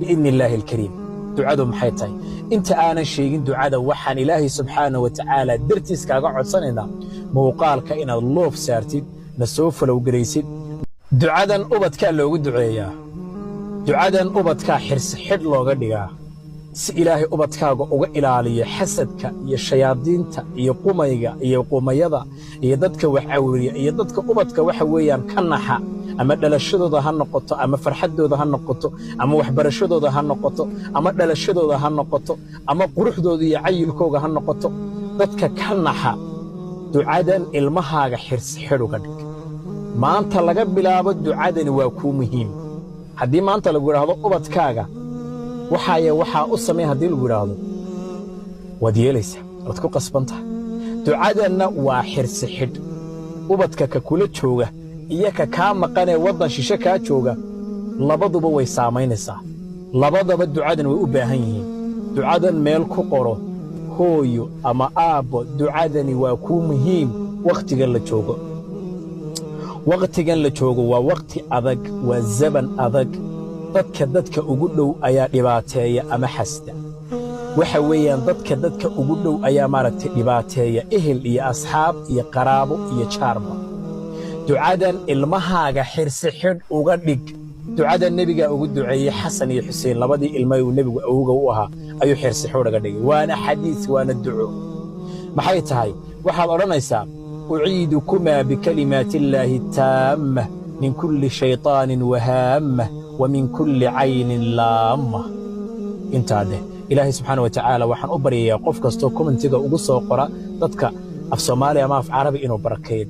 بإذن الله الكريم دعاء محيطي انت انا شيء دعاء وحان إلهي سبحانه وتعالى درتيس كاغا عدسانينا موقالك إن اللوف سارتid نسوف لو قريسد دعاء أبدك لوغو دعيا دعاء أبدك حرس حد لوغا دغا si ilaahay ubadkaaga uga ilaaliyo xasadka iyo shayaadiinta iyo qumayga iyo qumayada iyo dadka wax awriya iyo dadka ubadka waxa weeyaan ka naxa ama dhalashadooda ha noqoto ama farxadooda ha noqoto ama waxbarashadooda ha noqoto ama dhalashadooda ha noqoto ama quruxdooda iyo cayilkooga ha noqoto dadka ka naxa ducadan ilmahaaga xirsi uga dhig maanta laga bilaabo ducadani waa ku muhiim haddii maanta lagu yiraahdo ubadkaaga waxaa u sameey haddii lagu yiraahdo waad yeelaysaa waad ku qasbantahay ducadanna waa xirsi xidh ubadka ka kula jooga iyo ka kaa maqanee waddan shishe kaa jooga labaduba way saamaynaysaa labadaba ducadan way u baahan yihiin ducadan meel ku qoro hooyo ama aabbo ducadani waa kuu muhiim wakhtigan la joogo waa wakhti adag waa zaban adag dadka ugu dhow ayaa dhibaateeya ama xasda waxa weeyaan dadka ugu dhow ayaa maaragtay dhibaateeya ehel iyo asxaab iyo qaraabo iyo jaarba ducadan ilmahaaga xirsi xidh uga dhig ducada nebiga ugu duceeyey xasan iyo xuseen labadii ilmo uu nebigu awowga u ahaa ayuu xirsi xidh uga dhigay waana xadiis waana duco maxay tahay waxaad odhanaysaa uciidukuma bikalimaati illaahi taamma min kulli shaytaanin wahaamma ومن كل عين لامة انت هذا إلهي سبحانه وتعالى وحن أبري قف كستو كومنتيغا ugu soo qora dadka af Soomaaliya ama af Carabi inuu barakeeyo